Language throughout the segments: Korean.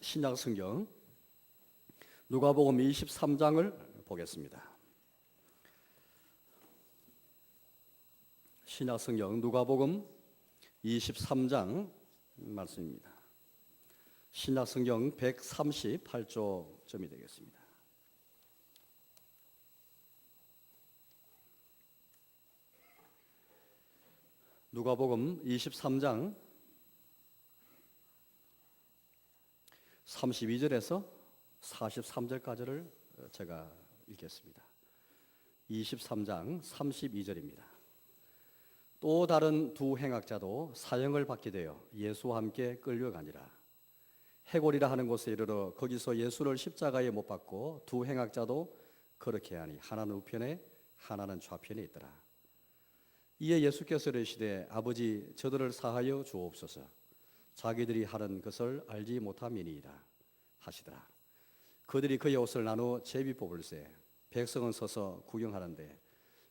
신약 성경 누가복음 23장을 보겠습니다. 신약 성경 누가복음 23장 말씀입니다. 신약 성경 138조점이 되겠습니다. 누가복음 23장 32절에서 43절까지를 제가 읽겠습니다. 23장 32절입니다. 또 다른 두 행악자도 사형을 받게 되어 예수와 함께 끌려가니라. 해골이라 하는 곳에 이르러 거기서 예수를 십자가에 못 박고 두 행악자도 그렇게 하니 하나는 우편에 하나는 좌편에 있더라. 이에 예수께서 이르시되 아버지 저들을 사하여 주옵소서. 자기들이 하는 것을 알지 못함이니이다 하시더라. 그들이 그의 옷을 나누어 제비 뽑을세 백성은 서서 구경하는데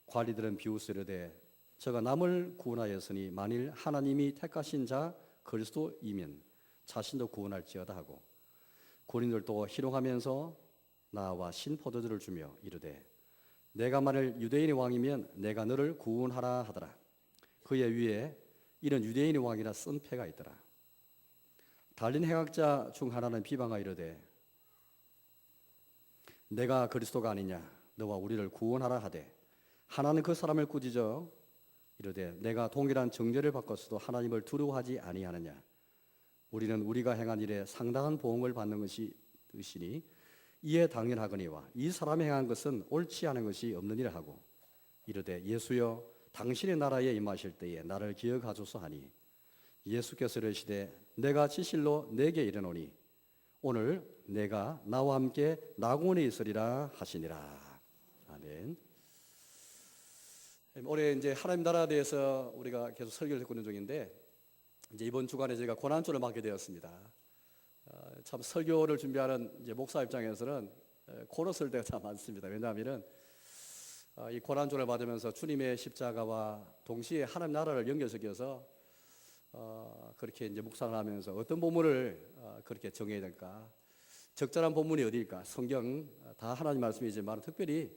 관리들은 비웃으려되 저가 남을 구원하였으니 만일 하나님이 택하신 자 그리스도이면 자신도 구원할지어다 하고 군인들도 희롱하면서 나와 신포도주를 주며 이르되 내가 만일 유대인의 왕이면 내가 너를 구원하라 하더라. 그의 위에 이는 유대인의 왕이라 쓴 패가 있더라. 달린 행악자 중 하나는 비방하여 이르되 내가 그리스도가 아니냐 너와 우리를 구원하라 하되 하나는 그 사람을 꾸짖어 이르되 내가 동일한 정죄를 받고서도 하나님을 두려워하지 아니하느냐 우리는 우리가 행한 일에 상당한 보응을 받는 것이 의시니 이에 당연하거니와 이 사람이 행한 것은 옳지 않은 것이 없느니라 하고 이르되 예수여 당신의 나라에 임하실 때에 나를 기억하소서 하니 예수께서 이르시되 내가 진실로 내게 이르노니 오늘 내가 나와 함께 낙원에 있으리라 하시니라. 아멘. 올해 이제 하나님 나라에 대해서 우리가 계속 설교를 듣고 있는 중인데 이제 이번 주간에 저희가 고난주를 맞게 되었습니다. 참 설교를 준비하는 이제 목사 입장에서는 고로 쓸 때가 참 많습니다. 왜냐하면은 이 고난주를 받으면서 주님의 십자가와 동시에 하나님 나라를 연결시켜서 그렇게 이제 묵상을 하면서 어떤 본문을 그렇게 정해야 될까? 적절한 본문이 어디일까? 성경 다 하나님 말씀이지만 특별히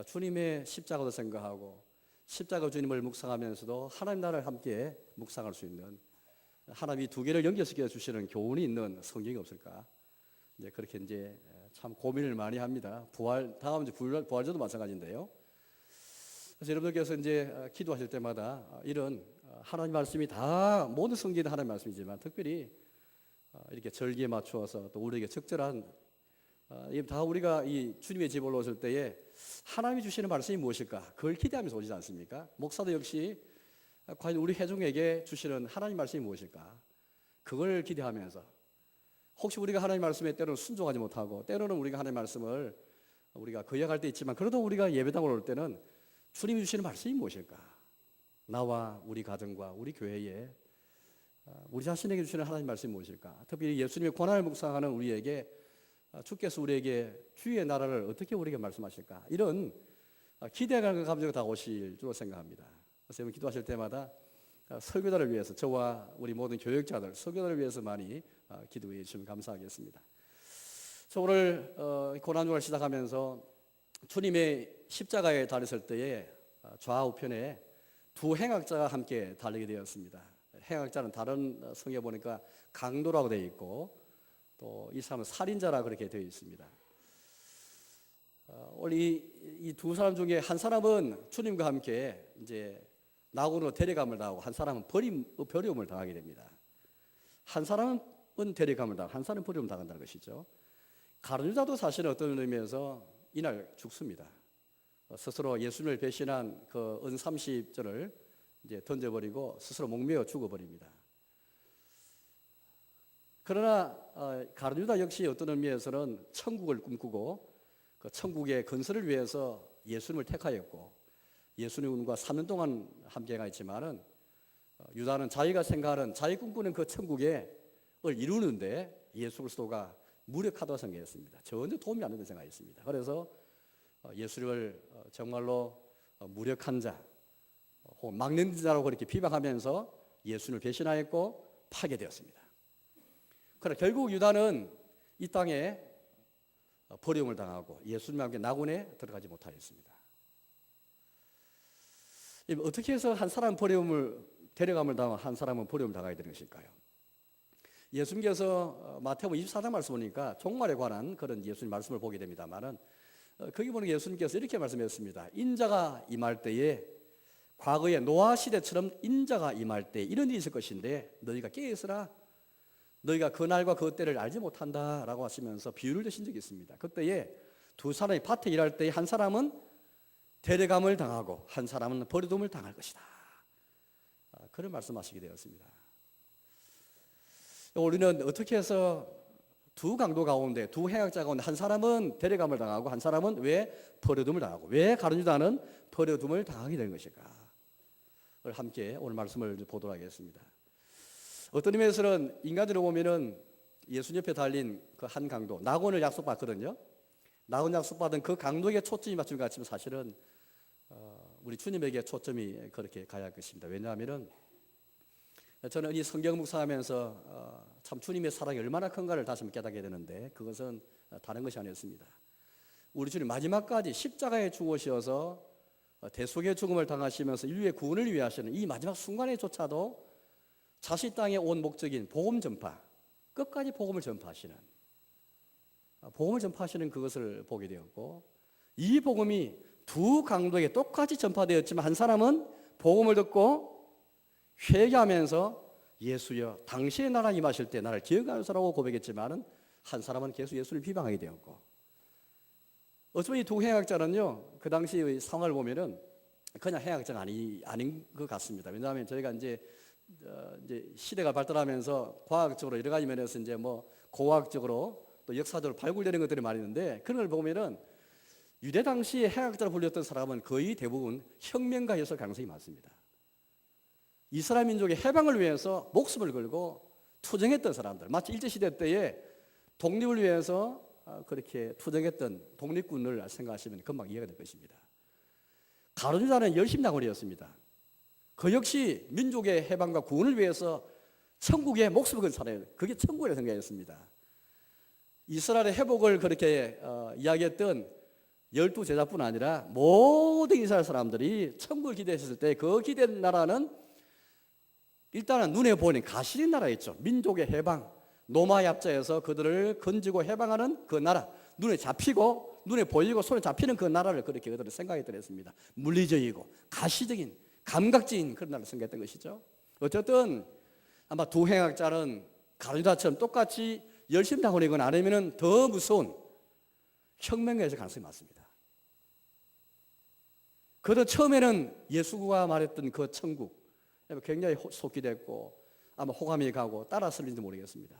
주님의 십자가도 생각하고 십자가 주님을 묵상하면서도 하나님 나라를 함께 묵상할 수 있는 하나님이 두 개를 연결시켜 주시는 교훈이 있는 성경이 없을까? 이제 그렇게 이제 참 고민을 많이 합니다. 다음 이제 부활절도 마찬가지인데요. 그래서 여러분들께서 이제 기도하실 때마다 이런 하나님 말씀이 다 모든 성경은 하나님 말씀이지만 특별히 이렇게 절기에 맞추어서 또 우리에게 적절한 다 우리가 이 주님의 집에 올라오실 때에 하나님이 주시는 말씀이 무엇일까? 그걸 기대하면서 오지 않습니까? 목사도 역시 과연 우리 회중에게 주시는 하나님 말씀이 무엇일까? 그걸 기대하면서 혹시 우리가 하나님 말씀에 때로는 순종하지 못하고 때로는 우리가 하나님 말씀을 우리가 거역할 때 있지만 그래도 우리가 예배당으로 올 때는 주님이 주시는 말씀이 무엇일까? 나와 우리 가정과 우리 교회에 우리 자신에게 주시는 하나님 말씀이 무엇일까? 특히 예수님의 고난을 묵상하는 우리에게 주께서 우리에게 주의 나라를 어떻게 우리에게 말씀하실까? 이런 기대감과 감정이 다 오실 줄로 생각합니다. 그래서 여러분 기도하실 때마다 설교자를 위해서 저와 우리 모든 교역자들, 설교자를 위해서 많이 기도해 주시면 감사하겠습니다. 저 오늘 고난주를 시작하면서 주님의 십자가에 달렸을 때에 좌우편에 두 행악자가 함께 달리게 되었습니다. 행악자는 다른 성경에 보니까 강도라고 되어 있고 또 이 사람은 살인자라 그렇게 되어 있습니다. 오늘 이 두 사람 중에 한 사람은 주님과 함께 이제 낙원으로 데려감을 당하고 한 사람은 버림을 당하게 됩니다. 한 사람은 데려감을 당하고 한 사람은 버림을 당한다는 것이죠. 가룟유다도 사실은 어떤 의미에서 이날 죽습니다. 스스로 예수님을 배신한 그 은 30전을 이제 던져버리고 스스로 목매어 죽어버립니다. 그러나 가룟유다 역시 어떤 의미에서는 천국을 꿈꾸고 그 천국의 건설을 위해서 예수님을 택하였고 예수님과 3년 동안 함께가 있지만은 유다는 자기가 생각하는 자기 꿈꾸는 그 천국을 이루는데 예수 그리스도가 무력하다고 생각했습니다. 전혀 도움이 안 된다고 생각했습니다. 그래서 예수를 정말로 무력한 자, 혹은 막는 자라고 그렇게 비방하면서 예수를 배신하였고 파괴되었습니다. 그러나 결국 유다는 이 땅에 버림을 당하고 예수님과 함께 낙원에 들어가지 못하였습니다. 어떻게 해서 한 사람 데려감을 당하고 한 사람은 버림을 당하게 되는 것일까요? 예수님께서 마태복음 24장 말씀 보니까 종말에 관한 그런 예수님 말씀을 보게 됩니다만은 거기 보면 예수님께서 이렇게 말씀했습니다. 인자가 임할 때에 과거의 노아 시대처럼 인자가 임할 때 이런 일이 있을 것인데 너희가 깨어 있으라. 너희가 그 날과 그 때를 알지 못한다라고 하시면서 비유를 드신 적이 있습니다. 그때에 두 사람이 밭에 일할 때에 한 사람은 데려감을 당하고 한 사람은 버려둠을 당할 것이다. 그런 말씀하시게 되었습니다. 우리는 어떻게 해서 두 강도 가운데 두 해학자 가운데 한 사람은 데려감을 당하고 한 사람은 왜 버려둠을 당하고 왜 가룟 유다는 버려둠을 당하게 된 것일까? 를 함께 오늘 말씀을 보도록 하겠습니다. 어떤 의미에서는 인간으로 보면은 예수 옆에 달린 그 한 강도 낙원을 약속받거든요. 낙원 약속받은 그 강도에게 초점이 맞춘 것 같지만 사실은 우리 주님에게 초점이 그렇게 가야 할 것입니다. 왜냐하면은 저는 이 성경 묵상하면서 참 주님의 사랑이 얼마나 큰가를 다시 한번 깨닫게 되는데 그것은 다른 것이 아니었습니다. 우리 주님 마지막까지 십자가에 죽으셔서 대속의 죽음을 당하시면서 인류의 구원을 위해 하시는 이 마지막 순간에조차도 자신 땅에 온 목적인 복음 전파, 끝까지 복음을 전파하시는 그것을 보게 되었고 이 복음이 두 강도에게 똑같이 전파되었지만 한 사람은 복음을 듣고 회개하면서 예수여 당신의 나라 임하실 때 나를 기억하소서라고 고백했지만 한 사람은 계속 예수를 비방하게 되었고 어쩌면 이 두 해학자는요 그 당시의 상황을 보면은 그냥 해학자가 아닌 것 같습니다. 왜냐하면 저희가 이제 시대가 발달하면서 과학적으로 여러 가지 면에서 이제 뭐 고학적으로 또 역사적으로 발굴되는 것들이 많이 있는데 그런 걸 보면은 유대 당시에 해학자로 불렸던 사람은 거의 대부분 혁명가였을 가능성이 많습니다. 이스라엘 민족의 해방을 위해서 목숨을 걸고 투쟁했던 사람들, 마치 일제시대 때에 독립을 위해서 그렇게 투쟁했던 독립군을 생각하시면 금방 이해가 될 것입니다. 가룟 유다는 열심당원이었습니다. 그 역시 민족의 해방과 구원을 위해서 천국에 목숨을 건 사람이에요. 그게 천국이라고 생각했습니다. 이스라엘의 회복을 그렇게 이야기했던 12제자뿐 아니라 모든 이스라엘 사람들이 천국을 기대했을 때 그 기대된 나라는 일단은 눈에 보이는 가시린 나라였죠. 민족의 해방, 노마 얍자에서 그들을 건지고 해방하는 그 나라, 눈에 잡히고 눈에 보이고 손에 잡히는 그 나라를 그렇게 그들은 생각했던 했습니다. 물리적이고 가시적인 감각적인 그런 나라를 생각했던 것이죠. 어쨌든 아마 두 행학자는 가룟유다처럼 똑같이 열심당원이거나 아니면 더 무서운 혁명가였을 가능성이 많습니다. 그도 처음에는 예수가 말했던 그 천국 굉장히 속기 됐고 아마 호감이 가고 따랐을지도 모르겠습니다.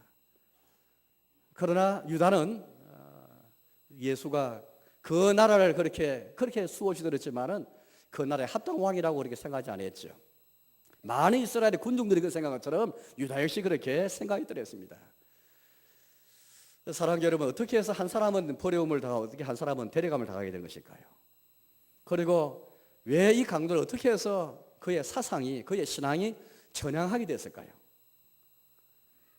그러나 유다는 예수가 그 나라를 그렇게 수호시 들었지만은 그 나라의 합당 왕이라고 그렇게 생각하지 않았죠. 많은 이스라엘의 군중들이 그 생각한 것처럼 유다 역시 그렇게 생각했더랬습니다. 사랑하는 여러분, 어떻게 해서 한 사람은 버려움을 당하고 어떻게 한 사람은 데려감을 당하게 된 것일까요? 그리고 왜 이 강도를 어떻게 해서 그의 사상이 그의 신앙이 전향하게 됐을까요?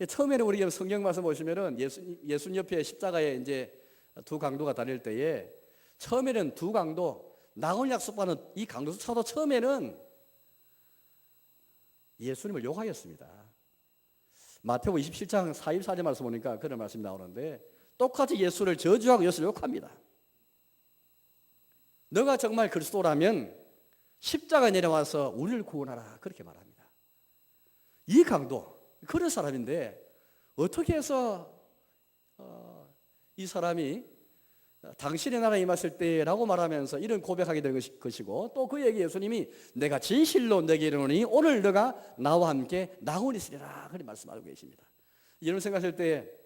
처음에는 우리 성경 말씀 보시면은 예수님 옆에 십자가에 이제 두 강도가 다닐 때에 처음에는 두 강도 낙원 약속받는 이 강도조차도 처음에는 예수님을 욕하였습니다. 마태복음 27장 44절 말씀 보니까 그런 말씀이 나오는데 똑같이 예수를 저주하고 예수를 욕합니다. 너가 정말 그리스도라면 십자가에 내려와서 우리를 구원하라 그렇게 말합니다. 이 강도 그런 사람인데 어떻게 해서 이 사람이 당신의 나라에 임하실 때라고 말하면서 이런 고백하게 된 것이고 또 그에게 예수님이 내가 진실로 내게 이르노니 오늘 너가 나와 함께 낙원에 있으리라 그렇게 말씀하고 계십니다. 이런 생각하실 때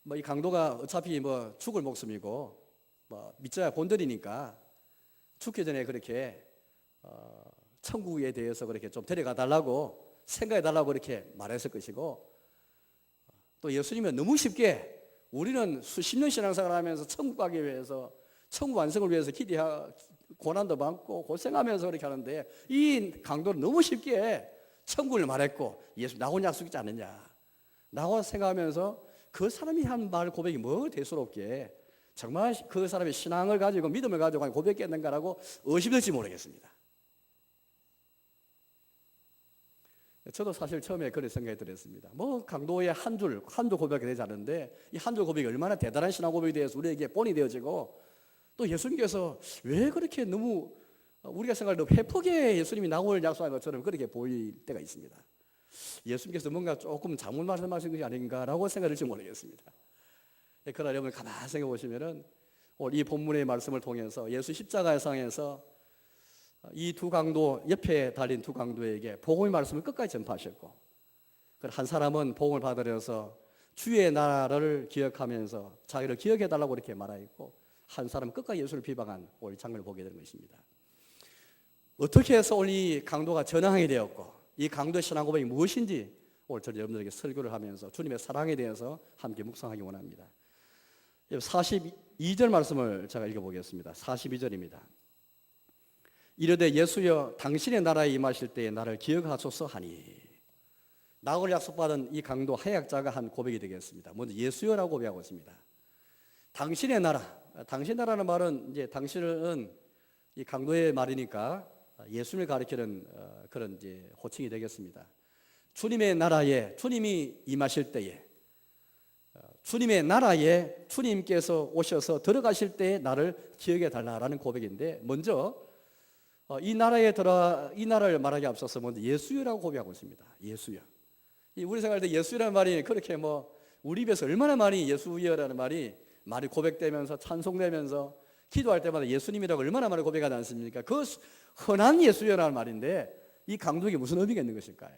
뭐 이 강도가 어차피 뭐 죽을 목숨이고 뭐 믿자야 본들이니까 죽기 전에 그렇게 천국에 대해서 그렇게 좀 데려가 달라고 생각해 달라고 그렇게 말했을 것이고 또 예수님은 너무 쉽게 우리는 수십 년 신앙생활을 하면서 천국 가기 위해서 천국 완성을 위해서 고난도 많고 고생하면서 그렇게 하는데 이 강도는 너무 쉽게 천국을 말했고 예수 낙원 약속 있지 않느냐 나와 생각하면서 그 사람이 한 말 고백이 뭐 대수롭게 정말 그 사람의 신앙을 가지고 믿음을 가지고 고백했는가라고 의심될지 모르겠습니다. 저도 사실 처음에 그런 생각이 들었습니다. 뭐 강도의 한 줄 고백이 되지 않는데 이 한 줄 고백이 얼마나 대단한 신앙 고백이 되어서 우리에게 본이 되어지고 또 예수님께서 왜 그렇게 너무 우리가 생각할 때 회폭에 예수님이 나올 약속한 것처럼 그렇게 보일 때가 있습니다. 예수님께서 뭔가 조금 잘못 말씀하신 것이 아닌가라고 생각할지 모르겠습니다. 그러나 여러분 가만히 생각해 보시면은 오늘 이 본문의 말씀을 통해서 예수 십자가의 상에서 이 두 강도 옆에 달린 두 강도에게 복음의 말씀을 끝까지 전파하셨고 한 사람은 복음을 받으려서 주의 나라를 기억하면서 자기를 기억해 달라고 이렇게 말하였고 한 사람은 끝까지 예수를 비방한 오늘 장면을 보게 되는 것입니다. 어떻게 해서 오늘 이 강도가 전향이 되었고 이 강도의 신앙 고백이 무엇인지 오늘 저는 여러분들에게 설교를 하면서 주님의 사랑에 대해서 함께 묵상하기 원합니다. 42절 말씀을 제가 읽어보겠습니다. 42절입니다. 이르되 예수여 당신의 나라에 임하실 때에 나를 기억하소서 하니 낙을 약속받은 이 강도 하약자가 한 고백이 되겠습니다. 먼저 예수여라고 고백하고 있습니다. 당신의 나라는 말은 이제 당신은 이 강도의 말이니까 예수님을 가리키는 그런 이제 호칭이 되겠습니다. 주님의 나라에 주님이 임하실 때에 주님의 나라에 주님께서 오셔서 들어가실 때에 나를 기억해 달라라는 고백인데 먼저 이 나라를 말하기 앞서서 먼저 예수여라고 고백하고 있습니다. 예수여. 우리 생각할 때 예수라는 말이 그렇게 뭐 우리 입에서 얼마나 많이 예수여라는 말이 고백되면서 찬송되면서 기도할 때마다 예수님이라고 얼마나 많이 고백하지 않습니까? 그 흔한 예수여라는 말인데 이 강도에게 무슨 의미가 있는 것일까요?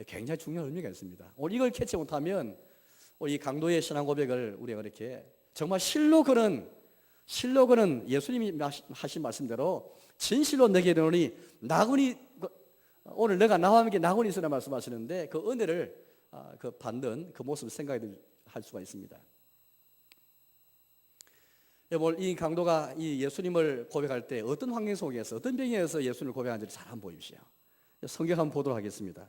굉장히 중요한 의미가 있습니다. 오늘 이걸 캐치 못하면 이 강도의 신앙 고백을 우리가 이렇게 정말 실로 그는 예수님이 하신 말씀대로 진실로 내게 이르노니 나군이 오늘 내가 나와 함께 나군이 있으라 말씀하시는데 그 은혜를 받는 그 모습을 생각할 수가 있습니다. 이 강도가 이 예수님을 고백할 때 어떤 환경 속에서 어떤 배경에서 예수님을 고백하는지 잘 한번 보십시오. 성경 한번 보도록 하겠습니다.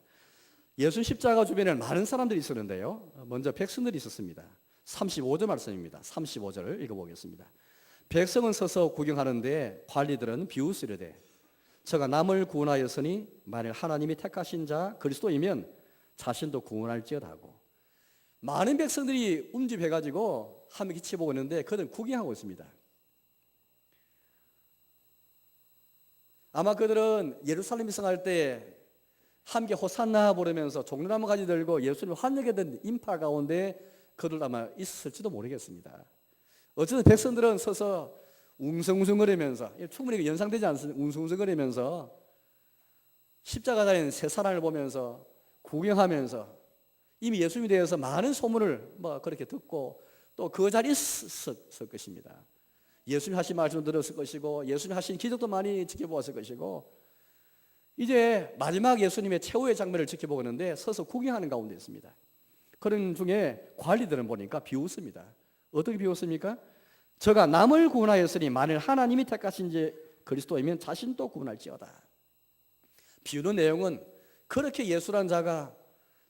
예수 십자가 주변에 많은 사람들이 있었는데요. 먼저 백성들이 있었습니다. 35절 말씀입니다. 35절을 읽어보겠습니다. 백성은 서서 구경하는데 관리들은 비웃으려되 저가 남을 구원하였으니 만일 하나님이 택하신 자 그리스도이면 자신도 구원할지어다 하고 많은 백성들이 움집해가지고 하며 기치 보고 있는데 그들은 구경하고 있습니다. 아마 그들은 예루살렘 입성할 때 함께 호산나 부르면서 종려나무 가지 들고 예수님을 환영했던 인파 가운데 그들 아마 있었을지도 모르겠습니다. 어쨌든 백성들은 서서 웅성웅성거리면서 충분히 연상되지 않습니까? 웅성웅성거리면서 십자가 달린 세 사람을 보면서 구경하면서 이미 예수님에 대해서 많은 소문을 그렇게 듣고 또 그 자리에 있었을 것입니다. 예수님 하신 말씀을 들었을 것이고 예수님 하신 기적도 많이 지켜보았을 것이고 이제 마지막 예수님의 최후의 장면을 지켜보고 있는데 서서 구경하는 가운데 있습니다. 그런 중에 관리들은 보니까 비웃습니다. 어떻게 비웃습니까? 저가 남을 구원하였으니 만일 하나님이 택하신 지 그리스도이면 자신도 구원할지어다. 비우는 내용은 그렇게 예수란 자가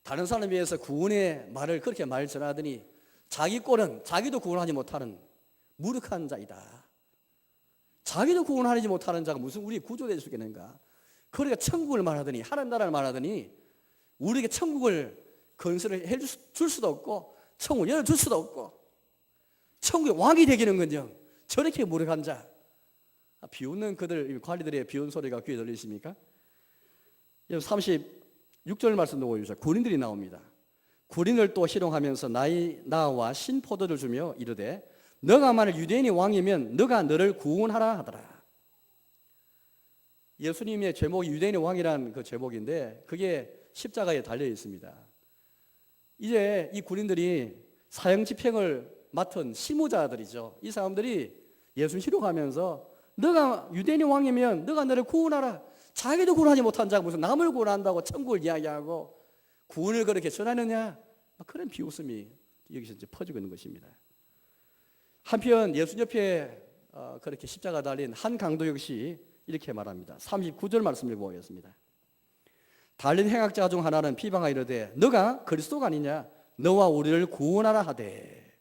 다른 사람에 비해서 구원의 말을 그렇게 말 전하더니 자기 꼴은 자기도 구원하지 못하는 무력한 자이다. 자기도 구원하지 못하는 자가 무슨 우리 구조될 수 있겠는가? 그러니까 천국을 말하더니 하나님 나라를 말하더니 우리에게 천국을 건설을 해줄 수도 없고 천국을 열어줄 수도 없고 천국의 왕이 되기는커녕 저렇게 무력한 자 비웃는 그들 관리들의 비웃는 소리가 귀에 들리십니까? 36절 말씀도 보여주세요. 군인들이 나옵니다. 군인을 또 희롱하면서 나와 신포도를 주며 이르되 너가 만일 유대인이 왕이면 너가 너를 구원하라 하더라. 예수님의 제목이 유대인의 왕이라는 그 제목인데 그게 십자가에 달려 있습니다. 이제 이 군인들이 사형 집행을 맡은 실무자들이죠. 이 사람들이 예수님 희롱하면서 너가 유대인의 왕이면 너가 너를 구원하라. 자기도 구원하지 못한 자가 무슨 남을 구원한다고 천국을 이야기하고 구원을 그렇게 전하느냐? 그런 비웃음이 여기서 이제 퍼지고 있는 것입니다. 한편 예수 옆에 그렇게 십자가 달린 한 강도 역시 이렇게 말합니다. 39절 말씀 읽어보겠습니다. 달린 행악자 중 하나는 비방하 이르되 너가 그리스도가 아니냐 너와 우리를 구원하라 하되.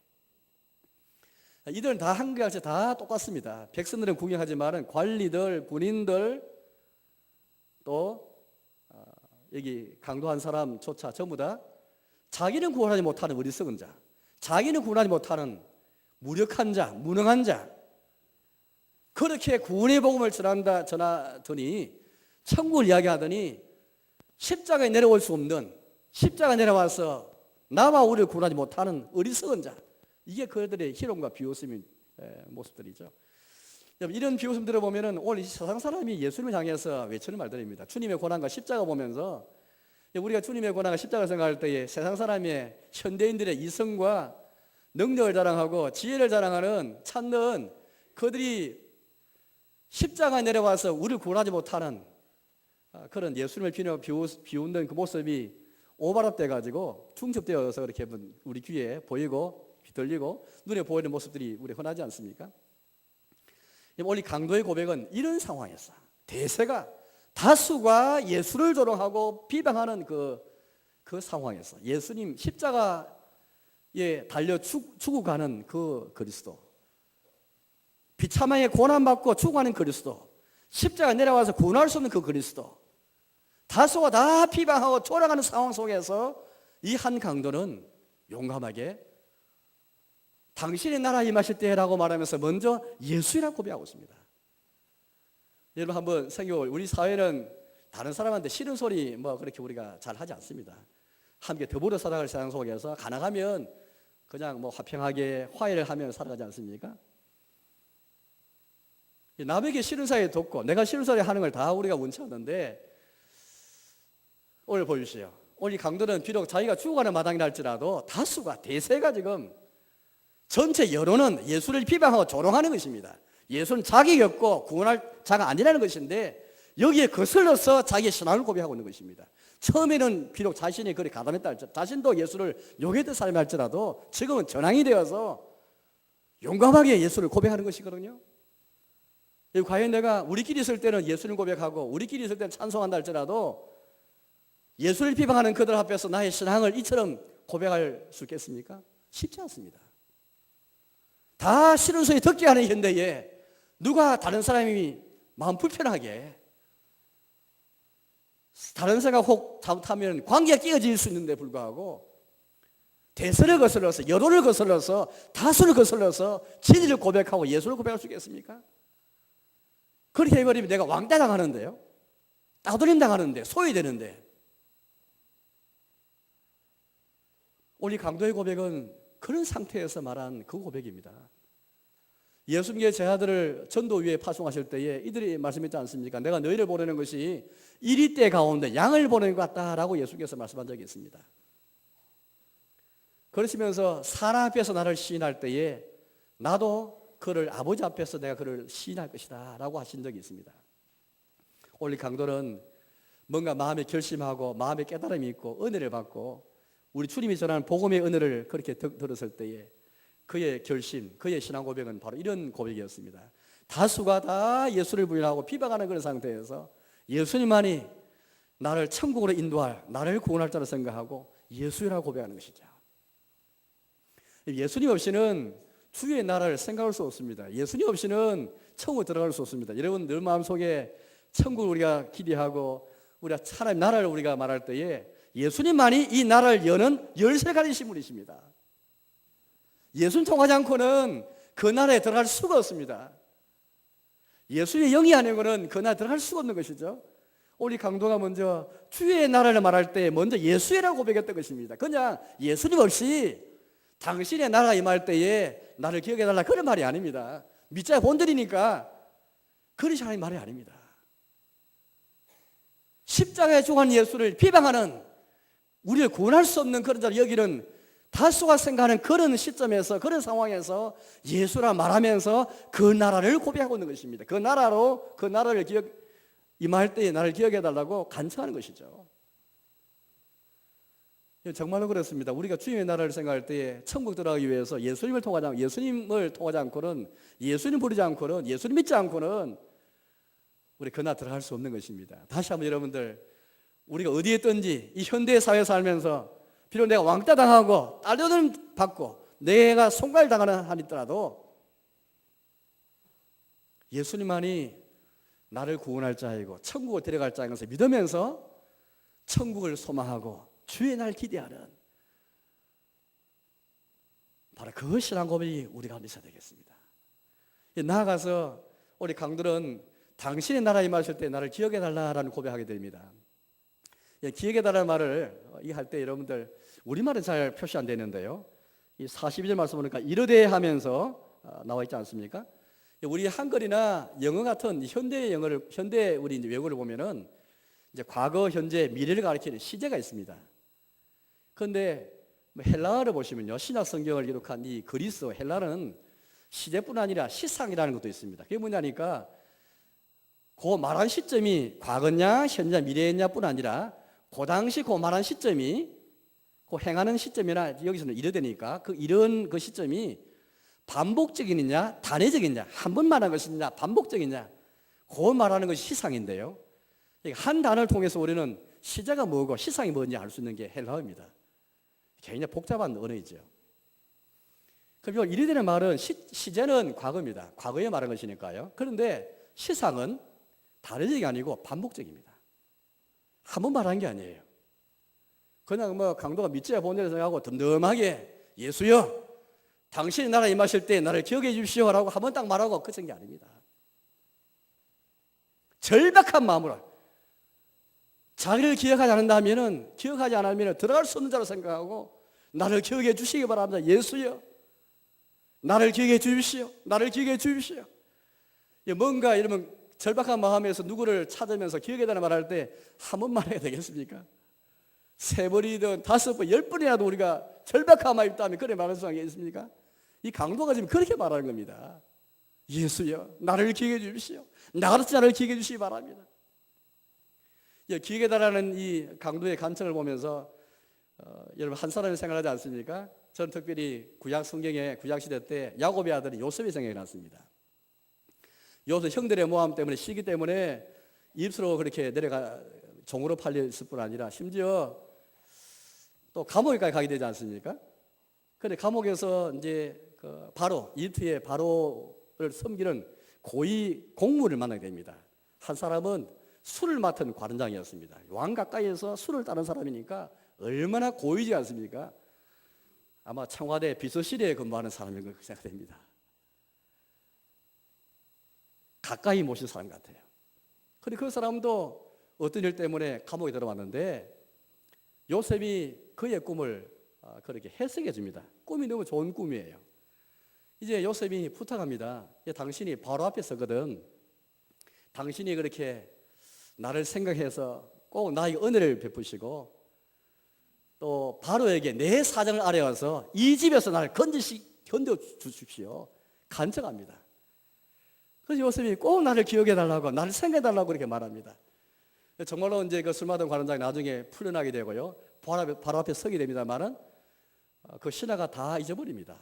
이들은 다 한결같이 다 똑같습니다. 백성들은 구경하지만 관리들, 군인들 또 여기 강도한 사람조차 전부 다 자기는 구원하지 못하는 어리석은 자, 자기는 구원하지 못하는 무력한 자, 무능한 자, 그렇게 구원의 복음을 전하더니 천국을 이야기하더니 십자가에 내려올 수 없는, 십자가에 내려와서 나와 우리를 구원하지 못하는 어리석은 자, 이게 그들의 희롱과 비웃음인 모습들이죠. 이런 비웃음 들어보면 오늘 세상 사람이 예수님을 향해서 외치는 말들입니다. 주님의 고난과 십자가 보면서 우리가 주님의 고난과 십자가를 생각할 때에 세상 사람의 현대인들의 이성과 능력을 자랑하고 지혜를 자랑하는 찾는 그들이 십자가에 내려와서 우리를 구원하지 못하는 그런 예수님을 비웃는 그 모습이 오버랩돼 가지고 중첩되어서 그렇게 우리 귀에 보이고 들리고 눈에 보이는 모습들이 우리 흔하지 않습니까? 오늘 강도의 고백은 이런 상황에서 대세가 다수가 예수를 조롱하고 비방하는 그 상황에서 예수님 십자가에 달려 죽어가는 그 그리스도, 비참하게 고난받고 죽어가는 그리스도, 십자가에 내려와서 구원할 수 없는 그 그리스도, 다수가 다 비방하고 조롱하는 상황 속에서 이 한 강도는 용감하게 당신의 나라 임하실 때라고 말하면서 먼저 예수라고 고백하고 있습니다. 여러분 한번 생각해, 우리 사회는 다른 사람한테 싫은 소리 그렇게 우리가 잘 하지 않습니다. 함께 더불어 살아갈 세상 속에서 가능하면 그냥 화평하게 화해를 하며 살아가지 않습니까? 남에게 싫은 소리 듣고 내가 싫은 소리 하는 걸 다 우리가 원치 않는데, 오늘 보십시오. 오늘 강도는 비록 자기가 죽어가는 마당이라 할지라도 다수가 대세가 지금 전체 여론은 예수를 비방하고 조롱하는 것입니다. 예수는 자격이 없고 구원할 자가 아니라는 것인데 여기에 거슬러서 자기의 신앙을 고백하고 있는 것입니다. 처음에는 비록 자신이 그리 가담했다 할지라도, 자신도 예수를 욕했던 사람이 할지라도 지금은 전황이 되어서 용감하게 예수를 고백하는 것이거든요. 과연 내가 우리끼리 있을 때는 예수를 고백하고 우리끼리 있을 때는 찬송한다 할지라도 예수를 비방하는 그들 앞에서 나의 신앙을 이처럼 고백할 수 있겠습니까? 쉽지 않습니다. 다 싫은 소리 듣게 하는 현대에 누가 다른 사람이 마음 불편하게 다른 생각 혹 잘못하면 관계가 깨어질 수 있는데 불구하고 대세를 거슬러서, 여론을 거슬러서, 다수를 거슬러서 진리를 고백하고 예수를 고백할 수 있겠습니까? 그렇게 해버리면 내가 왕따 당하는데요, 따돌림 당하는데, 소외되는데. 오늘 강도의 고백은 그런 상태에서 말한 그 고백입니다. 예수님께 제 아들을 전도 위에 파송하실 때에 이들이 말씀했지 않습니까? 내가 너희를 보내는 것이 이리떼 가운데 양을 보내는 것 같다라고 예수께서 말씀한 적이 있습니다. 그러시면서 사람 앞에서 나를 시인할 때에 나도 그를 아버지 앞에서 내가 그를 시인할 것이다 라고 하신 적이 있습니다. 오늘 강도는 뭔가 마음에 결심하고 마음에 깨달음이 있고 은혜를 받고 우리 주님이 전하는 복음의 은혜를 그렇게 들었을 때에 그의 결심, 그의 신앙 고백은 바로 이런 고백이었습니다. 다수가 다 예수를 부인하고 비방하는 그런 상태에서 예수님만이 나를 천국으로 인도할, 나를 구원할 자로 생각하고 예수라고 고백하는 것이죠. 예수님 없이는 주의 나라를 생각할 수 없습니다. 예수님 없이는 천국에 들어갈 수 없습니다. 여러분 늘 마음속에 천국을 우리가 기대하고 우리가 하나님 나라를 우리가 말할 때에 예수님만이 이 나라를 여는 열쇠를 가진 분이십니다. 예수님 통하지 않고는 그 나라에 들어갈 수가 없습니다. 예수의 영이 아닌 것은 그 나라에 들어갈 수가 없는 것이죠. 우리 강도가 먼저 주의 나라를 말할 때 먼저 예수라고 고백했던 것입니다. 그냥 예수님 없이 당신의 나라가 임할 때에 나를 기억해달라 그런 말이 아닙니다. 밑자 본들이니까 그러시 하는 말이 아닙니다. 십자가에 죽은 예수를 비방하는, 우리를 구원할 수 없는 그런 자를 여기는 다수가 생각하는 그런 시점에서, 그런 상황에서 예수라 말하면서 그 나라를 고백하고 있는 것입니다. 그 나라를 임할 때에 나를 기억해달라고 간청하는 것이죠. 정말로 그렇습니다. 우리가 주님의 나라를 생각할 때에 천국 들어가기 위해서 예수님을 통하지 않고는, 예수님 부르지 않고는, 예수님 믿지 않고는 우리 그 나라 들어갈 수 없는 것입니다. 다시 한번 여러분들, 우리가 어디에 있든지 이 현대 사회 살면서 비록 내가 왕따 당하고 딸려들 받고 내가 손갈 당하는 한 있더라도 예수님만이 나를 구원할 자이고 천국을 데려갈 자인 것을 믿으면서 천국을 소망하고 주의 날 기대하는 바로 그 신앙 고백이 우리가 있어야 되겠습니다. 나아가서 우리 강들은 당신의 나라에 임하실 때 나를 기억해달라라는 고백하게 됩니다. 기억해달라는 말을 할 때 여러분들 우리말은 잘 표시 안 되는데요, 이 42절 말씀 보니까 이르되 하면서 나와 있지 않습니까? 우리 한글이나 영어 같은 현대 영어를, 현대 우리 이제 외국어를 보면은 이제 과거, 현재, 미래를 가리키는 시제가 있습니다. 그런데 헬라어를 보시면요, 신약 성경을 기록한 이 그리스 헬라는 시제뿐 아니라 시상이라는 것도 있습니다. 그게 뭐냐니까 그 말한 시점이 과거냐, 현재냐, 미래냐뿐 아니라 그 당시 그 말한 시점이 그 행하는 시점이나 여기서는 이르되니까 그 이런 그 시점이 반복적이냐 단회적이냐, 한 번 말하는 것이냐 반복적이냐, 그 말하는 것이 시상인데요, 한 단어를 통해서 우리는 시제가 뭐고 시상이 뭔지 알 수 있는 게 헬라어입니다. 굉장히 복잡한 언어이죠. 그리고 이르되는 말은 시제는 과거입니다. 과거에 말한 것이니까요. 그런데 시상은 단회적이 아니고 반복적입니다. 한 번 말한 게 아니에요. 그냥 뭐 강도가 밑지야 본대로 생각하고 덤덤하게 예수여 당신이 나라에 임하실 때 나를 기억해 주십시오라고 한 번 딱 말하고 끝인 게 아닙니다. 절박한 마음으로 자기를 기억하지 않는다면은, 기억하지 않으면 들어갈 수 없는 자로 생각하고 나를 기억해 주시기 바랍니다. 예수여 나를 기억해 주십시오. 나를 기억해 주십시오. 뭔가 이러면 절박한 마음에서 누구를 찾으면서 기억해달라는 말할 때 한 번만 해야 되겠습니까? 3번이든 5번, 10번이라도 우리가 절박한 마음이 있다면 그래 말할 수 있습니까? 이 강도가 지금 그렇게 말하는 겁니다. 예수여 나를 기억해 주십시오. 나 같은 자를 기억해 주시기 바랍니다. 기억해달라는 이 강도의 간청을 보면서 여러분 한 사람이 생각하지 않습니까? 저는 특별히 구약 성경의 구약시대 때 야곱의 아들이 요셉이 생각이 났습니다. 요셉 형들의 모함 때문에, 시기 때문에 입수로 그렇게 내려가 종으로 팔렸을 뿐 아니라 심지어 또 감옥에까지 가게 되지 않습니까? 그런데 감옥에서 이제 그 바로 이집트의 바로를 섬기는 고위 공무원을 만나게 됩니다. 한 사람은 술을 맡은 관원장이었습니다. 왕 가까이에서 술을 따는 사람이니까 얼마나 고위지 않습니까? 아마 청와대 비서실에 근무하는 사람인 것 생각됩니다. 가까이 모신 사람 같아요. 그런데 그 사람도 어떤 일 때문에 감옥에 들어왔는데 요셉이 그의 꿈을 그렇게 해석해 줍니다. 꿈이 너무 좋은 꿈이에요. 이제 요셉이 부탁합니다. 당신이 바로 앞에 서거든. 당신이 그렇게 나를 생각해서 꼭 나에게 은혜를 베푸시고 또 바로에게 내 사정을 알아와서 이 집에서 나를 건져 주십시오. 간청합니다. 그래서 요셉이 꼭 나를 기억해 달라고, 나를 생각해 달라고 그렇게 말합니다. 정말로 이제 그 술 마던 관원장이 나중에 풀려나게 되고요, 바로 앞에 서게 됩니다만은 그 신하가 다 잊어버립니다.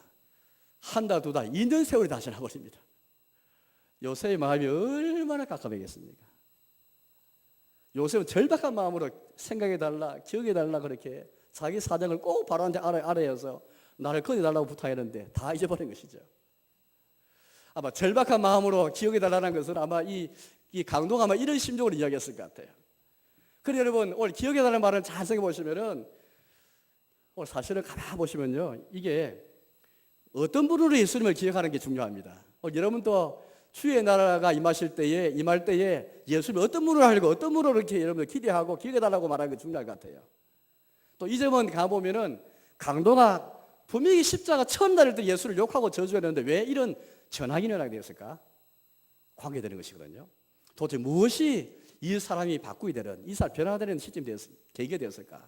한 달, 두 달, 2년 세월이 다 지나버립니다. 요셉의 마음이 얼마나 깝깝하겠습니까? 요셉은 절박한 마음으로 생각해 달라, 기억해 달라 그렇게 자기 사정을 꼭 바로한테 알아야서 나를 건져달라고 부탁했는데 다 잊어버린 것이죠. 아마 절박한 마음으로 기억해 달라는 것은 아마 이 강도가 아마 이런 심정으로 이야기했을 것 같아요. 그래 여러분, 오늘 기억해 달라는 말을 잘 생각해 보시면은 오늘 사실을 가만히 보시면요, 이게 어떤 분으로 예수님을 기억하는 게 중요합니다. 여러분도 주의 나라가 임할 때에 예수님이 어떤 분으로 하려고, 어떤 분으로 이렇게 여러분들 기대하고 기억해 달라고 말하는 게 중요할 것 같아요. 또 이 점은 가보면은 강도가 분명히 십자가 처음 달릴 때 예수를 욕하고 저주했는데 왜 이런 전학이 일어나게 되었을까? 관계되는 것이거든요. 도대체 무엇이 이 사람이 바꾸게 되는, 이 사람 변화가 되는 시점이 계기가 되었을까?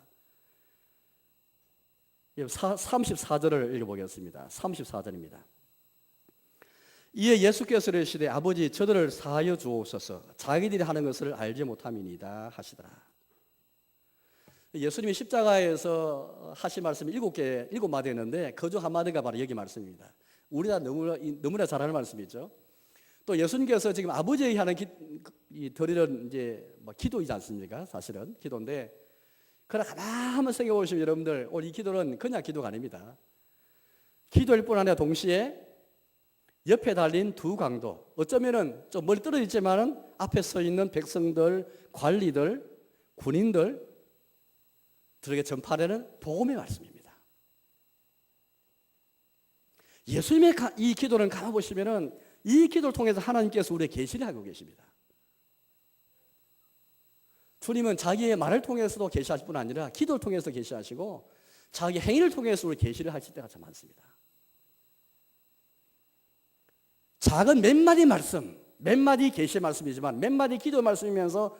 34절을 읽어보겠습니다. 34절입니다. 이에 예수께서 이르시되 아버지 저들을 사하여 주옵소서 자기들이 하는 것을 알지 못함이니이다 하시더라. 예수님이 십자가에서 하신 말씀이 7마디였는데 그 중 한 마디가 바로 여기 말씀입니다. 우리가 너무나 잘 아는 말씀이죠. 또 예수님께서 지금 아버지에게 하는 드리는 이제 뭐 기도이지 않습니까? 사실은 기도인데, 그러나 가만 한번 생각해 보시면 여러분들, 오늘 이 기도는 그냥 기도가 아닙니다. 기도일 뿐 아니라 동시에 옆에 달린 두 강도, 어쩌면은 좀 멀리 떨어져 있지만은 앞에 서 있는 백성들, 관리들, 군인들 들에게 전파되는 복음의 말씀입니다. 예수님의 이 기도는 가만 보시면은 이 기도를 통해서 하나님께서 우리에게 계시를 하고 계십니다. 주님은 자기의 말을 통해서도 계시하실 뿐 아니라 기도를 통해서 계시하시고 자기 행위를 통해서 우리 계시를 하실 때가 참 많습니다. 작은 몇 마디 말씀, 몇 마디 계시의 말씀이지만 몇 마디 기도의 말씀이면서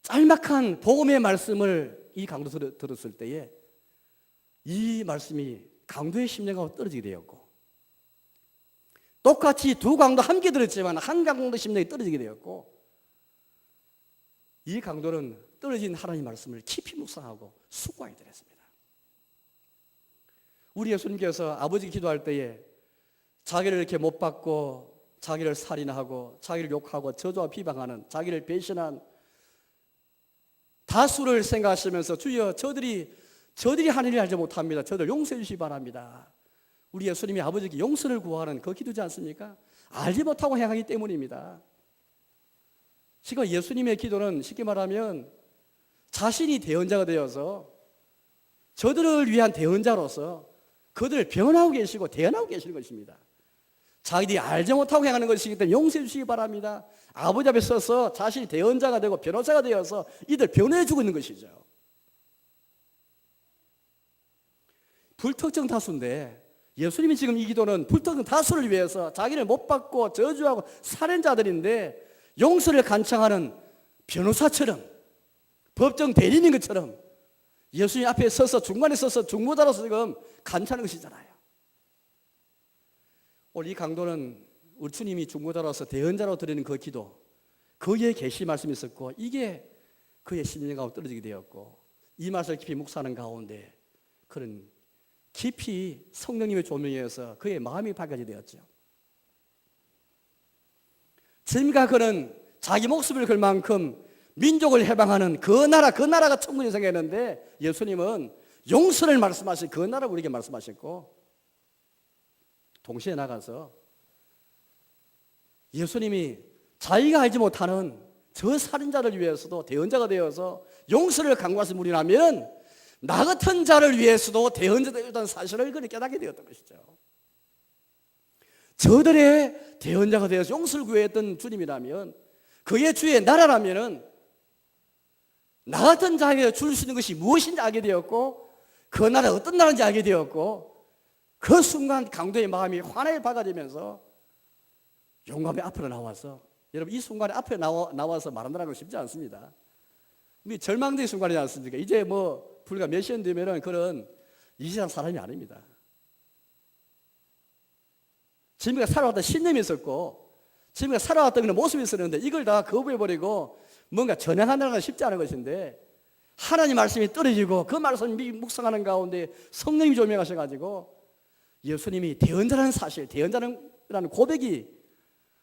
짤막한 복음의 말씀을 이 강도 들었을 때에 이 말씀이 강도의 심령하고 떨어지게 되었고, 똑같이 두 강도 함께 들었지만 한 강도 심령이 떨어지게 되었고, 이 강도는 떨어진 하나님의 말씀을 깊이 묵상하고 숙고하게 되었습니다. 우리 예수님께서 아버지 기도할 때에 자기를 이렇게 못 받고 자기를 살인하고 자기를 욕하고 저주와 비방하는, 자기를 배신한 다수를 생각하시면서 주여 저들이 하늘을 알지 못합니다. 저들 용서해 주시기 바랍니다. 우리 예수님이 아버지께 용서를 구하는 그 기도지 않습니까? 알지 못하고 행하기 때문입니다. 지금 예수님의 기도는 쉽게 말하면 자신이 대언자가 되어서 저들을 위한 대언자로서 그들을 변호하고 계시고 대언하고 계시는 것입니다. 자기들이 알지 못하고 행하는 것이기 때문에 용서해 주시기 바랍니다. 아버지 앞에 서서 자신이 대언자가 되고 변호사가 되어서 이들 변호해 주고 있는 것이죠. 불특정 다수인데 예수님이 지금 이 기도는 불특정 다수를 위해서 자기를 못 받고 저주하고 살인자들인데 용서를 간청하는 변호사처럼, 법정 대리인인 것처럼 예수님 앞에 서서 중간에 서서 중보자로서 지금 간청하는 것이잖아요. 오늘 이 강도는 우리 주님이 중보자로서 대언자로 드리는 그 기도, 거기에 계시 말씀이 있었고 이게 그의 심령하고 떨어지게 되었고, 이 말씀을 깊이 묵상하는 가운데 그런 깊이 성령님의 조명에서 그의 마음이 밝아지게 되었죠. 지금까 그는 자기 목숨을 걸 만큼 민족을 해방하는 그 나라가 천국이 생겼는데, 예수님은 용서를 말씀하신 그 나라를 우리에게 말씀하셨고, 동시에 나가서 예수님이 자기가 알지 못하는 저 살인자를 위해서도 대언자가 되어서 용서를 강구하신 분이라면 나 같은 자를 위해서도 대언자가 되었다는 사실을 그를 깨닫게 되었던 것이죠. 저들의 대언자가 되어서 용서를 구했던 주님이라면, 그의 주의 나라라면 나 같은 자에게 줄 수 있는 것이 무엇인지 알게 되었고, 그 나라가 어떤 나라인지 알게 되었고, 그 순간 강도의 마음이 환하게 밝아지면서 용감히 앞으로 나와서, 여러분 이 순간에 앞에 나와서 말한다는 건 쉽지 않습니다. 절망적인 순간이지 않습니까? 이제 뭐 불과 몇 시간 되면은 그런 이 세상 사람이 아닙니다. 지금까지 살아왔던 신념이 있었고 지금까지 살아왔던 그런 모습이 있었는데 이걸 다 거부해버리고 뭔가 전향한다는 건 쉽지 않은 것인데, 하나님 말씀이 떨어지고 그 말씀을 묵상하는 가운데 성령님이 조명하셔가지고 예수님이 대언자라는 사실, 대언자라는 고백이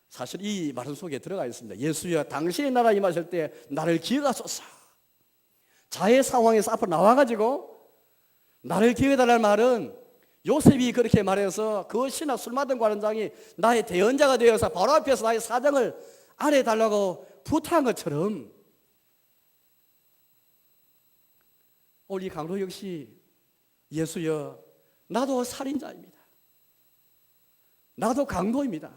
사실 이 말씀 속에 들어가 있습니다. 예수여 당신의 나라 임하실 때 나를 기억하소서. 자의 상황에서 앞으로 나와가지고 나를 기억해달라는 말은 요셉이 그렇게 말해서 그 신하 술 마던 관원장이 나의 대언자가 되어서 바로 앞에서 나의 사정을 알아달라고 부탁한 것처럼, 오늘 이 강도 역시 예수여 나도 살인자입니다. 나도 강도입니다.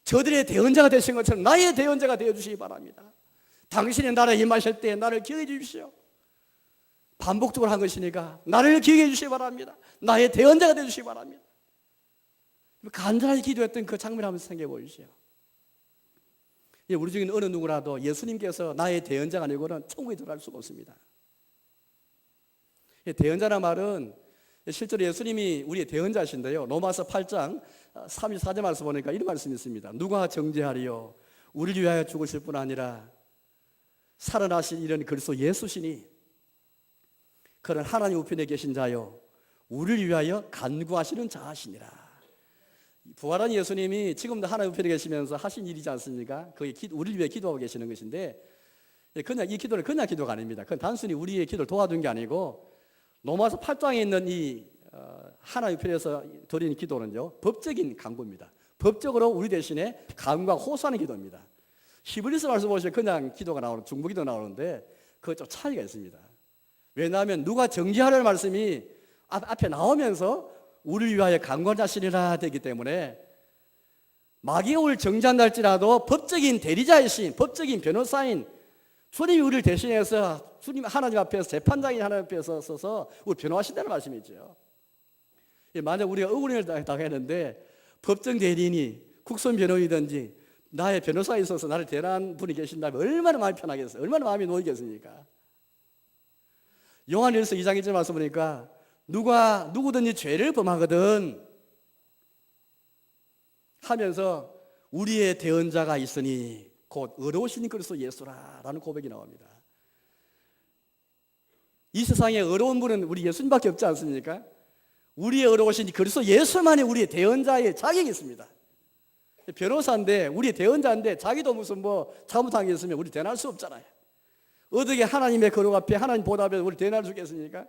저들의 대언자가 되신 것처럼 나의 대언자가 되어주시기 바랍니다. 당신의 나라에 임하실 때 나를 기억해 주십시오. 반복적으로 한 것이니까 나를 기억해 주시기 바랍니다. 나의 대언자가 되어주시기 바랍니다. 간절하게 기도했던 그 장면을 한번 생각해 보십시오. 우리 중에 어느 누구라도 예수님께서 나의 대언자가 아니고는 천국에 들어갈 수가 없습니다. 대언자란 말은 실제로 예수님이 우리의 대언자신데요, 로마서 8장 34절 말씀 보니까 이런 말씀이 있습니다. 누가 정죄하리요? 우리를 위하여 죽으실 뿐 아니라 살아나신 이런 그리스도 예수시니 그는 하나님 우편에 계신 자요 우리를 위하여 간구하시는 자시니라. 부활한 예수님이 지금도 하나님 우편에 계시면서 하신 일이지 않습니까? 그게 우리를 위해 기도하고 계시는 것인데, 그냥 이 기도를 그냥 기도가 아닙니다. 그건 단순히 우리의 기도를 도와준 게 아니고, 로마서 8장에 있는 이 하나님 우편에서 드리는 기도는요, 법적인 간구입니다. 법적으로 우리 대신에 간구와 호소하는 기도입니다. 히브리서 말씀 보시면 그냥 기도가 나오는, 중보기도 나오는데 그거 좀 차이가 있습니다. 왜냐하면 누가 정죄하라는 말씀이 앞에 나오면서 우리를 위하여 간구하시리라 되기 때문에, 마귀가 우리를 정죄한다 할지라도 법적인 대리자이신, 법적인 변호사인 주님이 우리를 대신해서 주님 하나님 앞에서, 재판장인 하나님 앞에서 서서 우리 변호하신다는 말씀이죠. 만약 우리가 억울을 당했는데 법정 대리인이 국선 변호인이든지 나의 변호사에 있어서 나를 대하는 분이 계신다면 얼마나 마음이 편하겠어요? 얼마나 마음이 놓이겠습니까? 요한일서 2장 1절 말씀 보니까 누구든지 죄를 범하거든 하면서 우리의 대언자가 있으니 곧 의로우신 그리스도 예수라라는 고백이 나옵니다. 이 세상에 의로운 분은 우리 예수님밖에 없지 않습니까? 우리의 의로우신 그리스도 예수만이 우리의 대언자의 자격이 있습니다. 변호사인데, 우리 대언자인데 자기도 무슨 잘못한 게 있으면 우리 대날 수 없잖아요. 어떻게 하나님의 거룩 앞에 하나님 보답에 우리 대날 주겠습니까?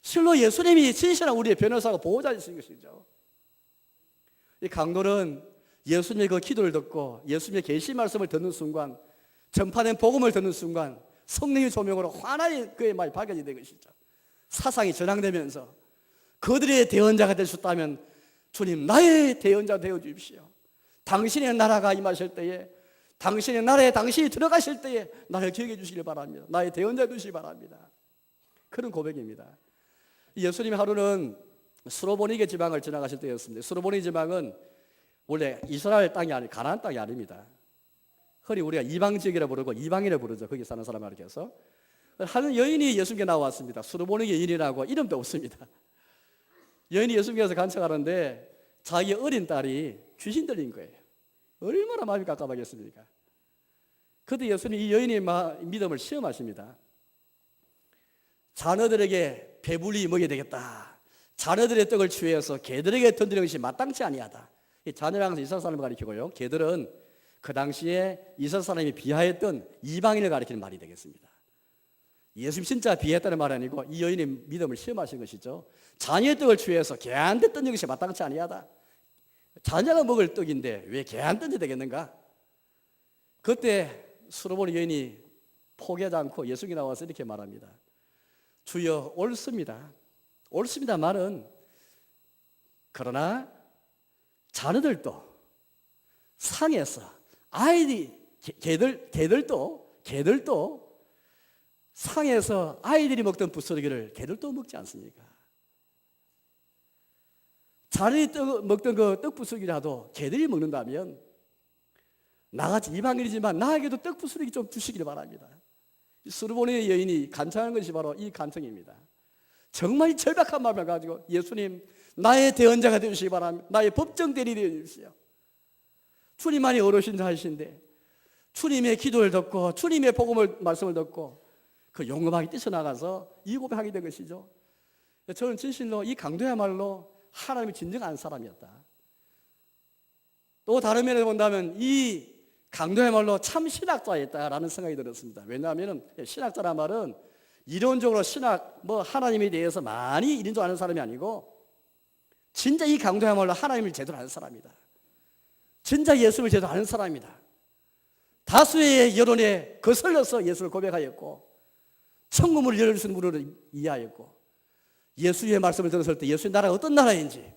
실로 예수님이 진실한 우리의 변호사가 보호자이신 것이죠. 이 강도는 예수님의 그 기도를 듣고 예수님의 계시 말씀을 듣는 순간, 전파된 복음을 듣는 순간 성령의 조명으로 환하게 그의 말이 밝혀지게 된 것이죠. 사상이 전향되면서 그들의 대언자가 될 수 있다면 주님 나의 대언자 되어 주십시오. 당신의 나라가 임하실 때에, 당신의 나라에 당신이 들어가실 때에 나를 기억해 주시길 바랍니다. 나의 대언자 되시기 바랍니다. 그런 고백입니다. 예수님이 하루는 수로보니게 지방을 지나가실 때였습니다. 수로보니 지방은 원래 이스라엘 땅이 아니, 가나안 땅이 아닙니다. 흔히 우리가 이방 지역이라 부르고 이방인을 부르죠. 거기 사는 사람을 가리켜서. 한 여인이 예수님께 나왔습니다. 수로보니 여인이라고 이름도 없습니다. 여인이 예수님께서 간청하는데 자기 어린 딸이 귀신 들린 거예요. 얼마나 마음이 깝깝하겠습니까? 그때 예수님 이 여인의 믿음을 시험하십니다. 자녀들에게 배불리 먹여야 되겠다. 자녀들의 떡을 취해서 개들에게 던지는 것이 마땅치 아니하다. 이 자녀라는 것은 이스라엘 사람을 가리키고요, 개들은 그 당시에 이스라엘 사람이 비하했던 이방인을 가리키는 말이 되겠습니다. 예수님 진짜 비하했다는 말이 아니고 이 여인의 믿음을 시험하신 것이죠. 자녀의 떡을 취해서 개한테 던지는 것이 마땅치 아니하다. 자녀가 먹을 떡인데 왜 개한테 던져야 되겠는가? 그때 수로보니 여인이 포기하지 않고 예수님이 나와서 이렇게 말합니다. 주여, 옳습니다. 옳습니다 말은, 그러나 자녀들도 상해서 개들도 상해서 아이들이 먹던 부스러기를 개들도 먹지 않습니까? 자녀이 먹던 그 떡부스러기라도 개들이 먹는다면 나같이 이방인이지만 나에게도 떡부스러기 좀 주시기를 바랍니다. 수르보니 여인이 간청하는 것이 바로 이 간청입니다. 정말 절박한 마음을 가지고 예수님 나의 대언자가 되시기 바랍니다. 나의 법정 대리 되어 주십시오. 주님만이 어르신 자이신데 주님의 기도를 듣고 주님의 복음을 말씀을 듣고 그 용감하게 뛰쳐나가서 이 고백하게 된 것이죠. 저는 진실로 이 강도야말로 하나님이 진정한 사람이었다. 또 다른 면에서 본다면 이 강도야말로 참 신학자였다라는 생각이 들었습니다. 왜냐하면 신학자란 말은 이론적으로 하나님에 대해서 많이 이런 줄 아는 사람이 아니고 진짜 이 강도야말로 하나님을 제대로 아는 사람이다. 진짜 예수를 제대로 아는 사람이다. 다수의 여론에 거슬려서 예수를 고백하였고 천국문을 열어주신 분으로 이해하였고 예수의 말씀을 들었을 때 예수의 나라가 어떤 나라인지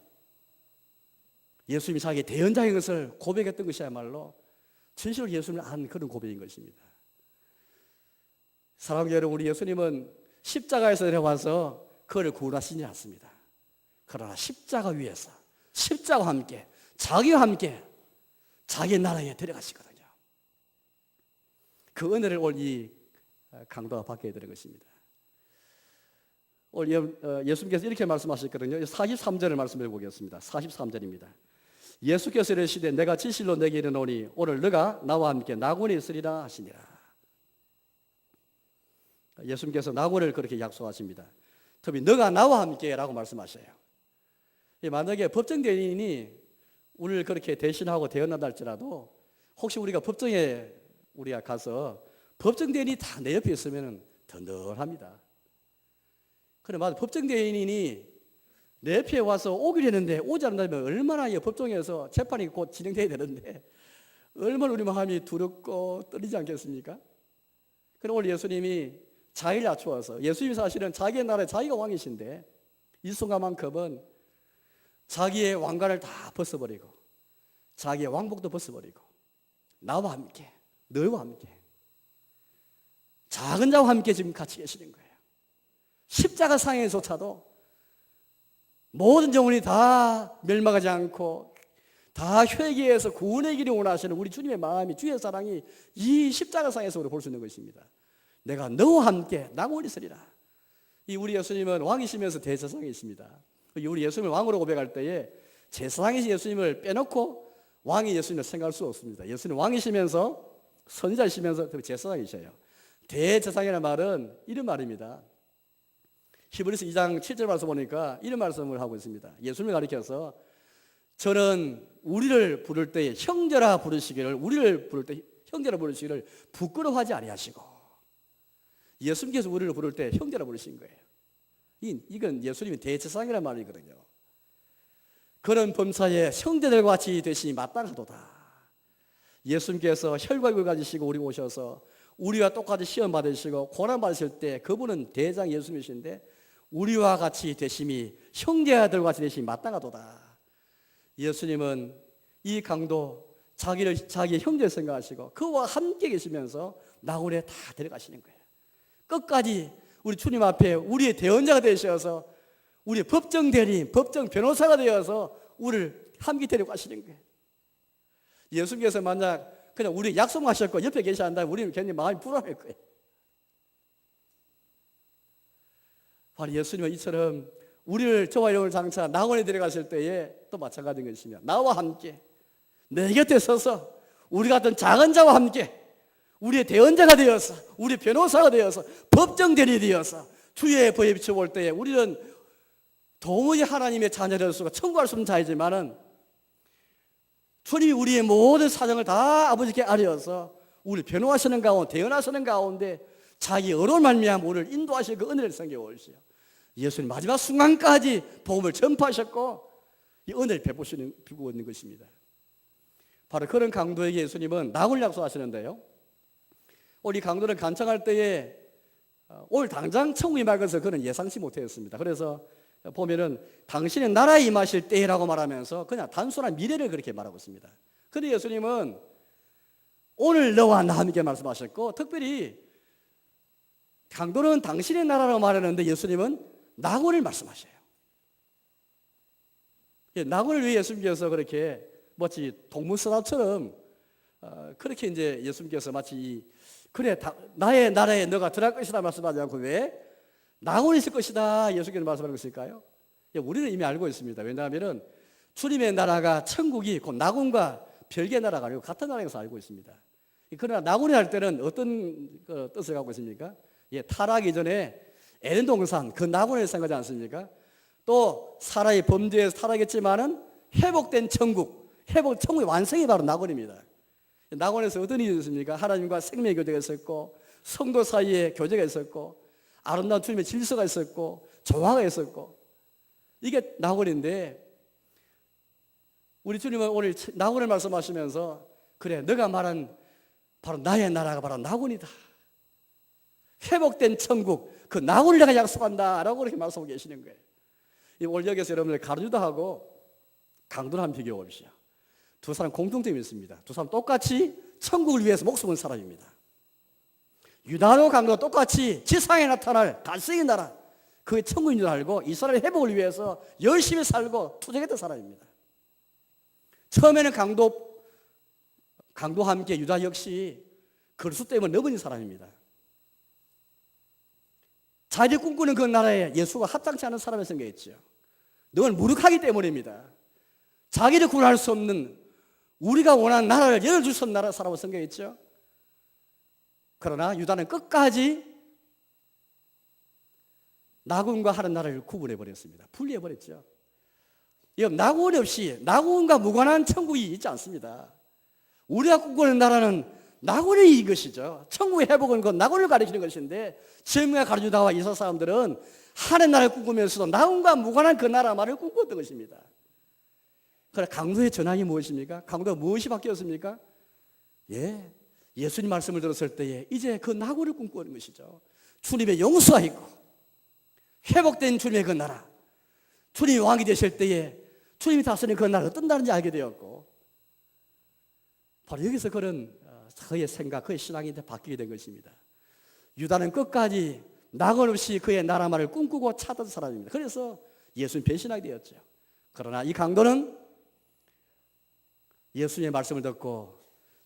예수님이 자기의 대언자인 것을 고백했던 것이야말로 진실로 예수님을 안 그런 고백인 것입니다. 사랑하는 여러분, 우리 예수님은 십자가에서 내려와서 그를 구원하시지 않습니다. 그러나 십자가 위에서 십자가와 함께 자기와 함께 자기의 나라에 데려가시거든요. 그 은혜를 오늘 이 강도가 받게 되는 것입니다. 오늘 예수님께서 이렇게 말씀하셨거든요. 43절을 말씀해 보겠습니다. 43절입니다. 예수께서 이르시되 내가 진실로 내게 이르노니 오늘 너가 나와 함께 낙원에 있으리라 하시니라. 예수님께서 낙원을 그렇게 약속하십니다. 특히 너가 나와 함께라고 말씀하셔요. 만약에 법정 대리인이 우리를 그렇게 대신하고 대언한다 할지라도 혹시 우리가 법정에 우리가 가서 법정 대리인이 다 내 옆에 있으면 든든합니다. 그래 맞아. 법정 대리인이 내 옆에 와서 오기로 했는데 오지 않는다면 얼마나 이 법정에서 재판이 곧 진행돼야 되는데 얼마나 우리 마음이 두렵고 떨리지 않겠습니까? 그럼 오늘 예수님이 자기를 낮추어서 예수님이 사실은 자기의 나라에 자기가 왕이신데 이 순간만큼은 자기의 왕관을 다 벗어버리고 자기의 왕복도 벗어버리고 나와 함께 너와 함께 작은 자와 함께 지금 같이 계시는 거예요. 십자가 상에서조차도 모든 영혼이 다 멸망하지 않고 다 회개해서 구원의 길을 원하시는 우리 주님의 마음이 주의 사랑이 이 십자가 상에서 우리 볼 수 있는 것입니다. 내가 너와 함께 나고 있으리라. 이 우리 예수님은 왕이시면서 대제사장이십니다. 우리 예수님을 왕으로 고백할 때에 제사장이신 예수님을 빼놓고 왕이 예수님을 생각할 수 없습니다. 예수님 왕이시면서 선지자이시면서 제사장이셔요. 대제사장이라는 말은 이런 말입니다. 히브리서 2장 7절 말씀 보니까 이런 말씀을 하고 있습니다. 예수님을 가리켜서 저는 우리를 부를 때에 형제라 부르시기를 우리를 부를 때 형제라 부르시기를 부끄러워하지 아니하시고 예수님께서 우리를 부를 때 형제라 부르신 거예요. 이건 예수님이 대제사장이라는 말이거든요. 그런 범사에 형제들과 같이 되시니 마땅하도다. 예수님께서 혈과육을 가지시고 우리 오셔서 우리와 똑같이 시험 받으시고 고난 받으실 때 그분은 대장 예수님이신데 우리와 같이 되심이 형제들과 같이 되심이 마땅하도다. 예수님은 이 강도 자기의 형제 생각하시고 그와 함께 계시면서 나홀에 다 데려가시는 거예요. 끝까지 우리 주님 앞에 우리의 대언자가 되셔서 우리의 법정 대리인, 법정 변호사가 되어서 우리를 함께 데려가시는 거예요. 예수님께서 만약 그냥 우리 약속하셨고 옆에 계시한다면 우리는 괜히 마음이 불안할 거예요. 바로 예수님은 이처럼 우리를 저와 여러분을 장차 낙원에 데려가실 때에 또 마찬가지인 것이며 나와 함께 내 곁에 서서 우리 같은 작은 자와 함께 우리의 대언자가 되어서 우리의 변호사가 되어서 법정 대리인이 되어서 주의 법에 비춰볼 때에 우리는 도무지 하나님의 자녀될 수가 청구할 수 없는 자이지만은 주님이 우리의 모든 사정을 다 아버지께 알려서 우리를 변호하시는 가운데 대언하시는 가운데 자기 어려운 말미암아 우리를 인도하실 그 은혜를 생겨오시오. 예수님 마지막 순간까지 복음을 전파하셨고 이 은혜를 베푸고 있는 것입니다. 바로 그런 강도에게 예수님은 낙을 약속하시는데요. 우리 강도를 간청할 때에 오늘 당장 천국에 임할 것을 그는 예상치 못했습니다. 그래서 보면은 당신의 나라에 임하실 때라고 말하면서 그냥 단순한 미래를 그렇게 말하고 있습니다. 그런데 예수님은 오늘 너와 나 함께 말씀하셨고 특별히 강도는 당신의 나라라고 말하는데 예수님은 낙원을 말씀하셔요. 낙원을 왜 예수님께서 그렇게 마치 동문서답처럼 그렇게 이제 예수님께서 마치 그래 나의 나라에 너가 들어갈 것이다 말씀하지 않고 왜 낙원이 있을 것이다 예수님께서 말씀하는 것일까요? 우리는 이미 알고 있습니다. 왜냐하면 주님의 나라가 천국이 곧 낙원과 별개의 나라가 아니고 같은 나라에서 알고 있습니다. 그러나 낙원이 할 때는 어떤 뜻을 갖고 있습니까? 타락 이전에 에덴 동산 그 낙원을 생각하지 않습니까? 또 사람이 범죄에서 타락했지만은 회복된 천국, 천국의 완성이 바로 낙원입니다. 낙원에서 어떤 일이 있습니까? 하나님과 생명의 교제가 있었고 성도 사이에 교제가 있었고 아름다운 주님의 질서가 있었고 조화가 있었고 이게 낙원인데 우리 주님은 오늘 낙원을 말씀하시면서 그래 너가 말한 바로 나의 나라가 바로 낙원이다. 회복된 천국 그 낙원을 내가 약속한다 라고 그렇게 말씀하고 계시는 거예요. 오늘 여기서 여러분들 가룟유다하고 강도를 한번 비교해 봅시다. 두 사람 공통점이 있습니다. 두 사람 똑같이 천국을 위해서 목숨을 건 사람입니다. 유다도 강도도 똑같이 지상에 나타날 갈색의 나라 그게 천국인 줄 알고 이스라엘 회복을 위해서 열심히 살고 투쟁했던 사람입니다. 처음에는 강도와 함께 유다 역시 그리스도 때문에 넘어진 사람입니다. 자기를 꿈꾸는 그 나라에 예수가 합당치 않은 사람을 생각했죠. 늘 무력하기 때문입니다. 자기를 구원할 수 없는 우리가 원하는 나라를 열어줄 수 없는 나라 사람을 생각했죠. 그러나 유다는 끝까지 낙원과 하는 나라를 구분해버렸습니다. 분리해버렸죠. 이 낙원 없이 낙원과 무관한 천국이 있지 않습니다. 우리가 꿈꾸는 나라는 낙원이 이것이죠. 천국의 회복은 그 낙원을 가리키는 것인데 지금과 가르주다와 이스라엘 사람들은 하나님 나라를 꿈꾸면서도 낙원과 무관한 그 나라만을 꿈꾸었던 것입니다. 그러나 강도의 전환이 무엇입니까? 강도가 무엇이 바뀌었습니까? 예수님 말씀을 들었을 때에 이제 그 낙원을 꿈꾸는 것이죠. 주님의 용서가 있고 회복된 주님의 그 나라, 주님이 왕이 되실 때에 주님이 다스리는 그 나라가 어떤 나라인지 알게 되었고, 바로 여기서 그런 그의 생각, 그의 신앙이 바뀌게 된 것입니다. 유다는 끝까지 낙원 없이 그의 나라만을 꿈꾸고 찾던 사람입니다. 그래서 예수님 배신하게 되었죠. 그러나 이 강도는 예수님의 말씀을 듣고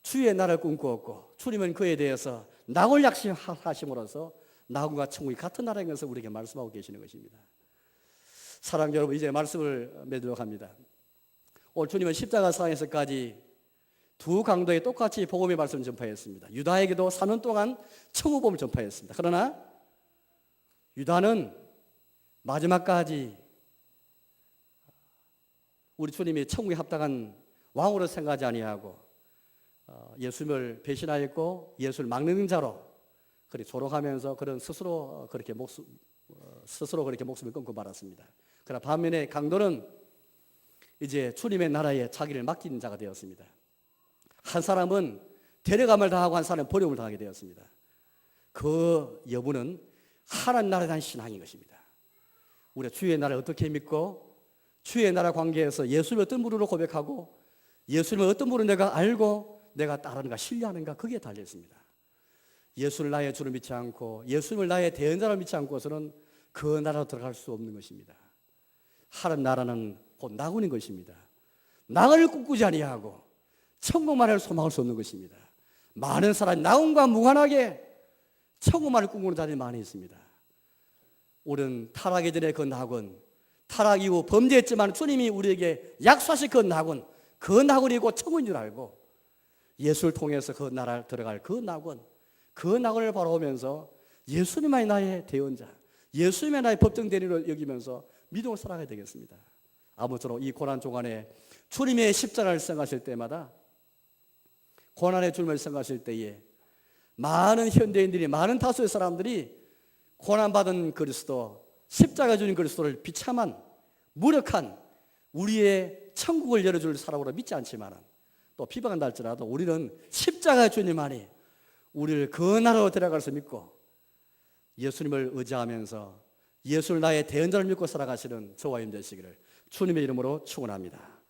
주의 나라를 꿈꾸었고, 주님은 그에 대해서 낙원을 약속하심으로써 낙원과 천국이 같은 나라인 것을 우리에게 말씀하고 계시는 것입니다. 사랑하는 여러분, 이제 말씀을 맺도록 합니다. 오늘 주님은 십자가 상에서까지 두 강도에 똑같이 복음의 말씀을 전파했습니다. 유다에게도 4년 동안 천국복음을 전파했습니다. 그러나 유다는 마지막까지 우리 주님이 천국에 합당한 왕으로 생각하지 아니하고 예수님을 배신하였고 예수를 막는 자로 그렇게 조롱하면서 그런 스스로 그렇게 목숨을 끊고 말았습니다. 그러나 반면에 강도는 이제 주님의 나라에 자기를 맡긴 자가 되었습니다. 한 사람은 데려감을 당하고 한 사람은 버림을 당하게 되었습니다. 그 여부는 하나님 나라에 대한 신앙인 것입니다. 우리가 주의 나라를 어떻게 믿고 주의 나라 관계에서 예수님을 어떤 분으로 고백하고 예수님을 어떤 분으로 내가 알고 내가 따르는가 신뢰하는가, 거기에 달려 있습니다. 예수를 나의 주로 믿지 않고 예수님을 나의 대언자로 믿지 않고서는 그 나라로 들어갈 수 없는 것입니다. 하나님 나라는 곧 낙원인 것입니다. 낙원을 꿈꾸지 아니하고 천국만을 소망할 수 없는 것입니다. 많은 사람이 낙원과 무관하게 천국만을 꿈꾸는 자들이 많이 있습니다. 우리는 타락이 전에 그 낙원, 타락 이후 범죄했지만 주님이 우리에게 약속하신 그 낙원이 곧 천국인 줄 알고 예수를 통해서 그 나라를 들어갈 그 낙원을 바라보면서 예수님만이 나의 대언자, 예수님의 나의 법정 대리로 여기면서 믿음을 살아가야 되겠습니다. 아무쪼록 이 고난 중간에 주님의 십자가를 생각하실 때마다, 고난의 주님을 생각하실 때에 많은 현대인들이, 많은 다수의 사람들이 고난받은 그리스도, 십자가 주님 그리스도를 비참한 무력한 우리의 천국을 열어줄 사람으로 믿지 않지만 또 비방한다 할지라도 우리는 십자가 주님만이 우리를 그 나라로 데려갈 수 믿고 예수님을 의지하면서 예수를 나의 대언자를 믿고 살아가시는 저와 여러분 되시기를 주님의 이름으로 축원합니다.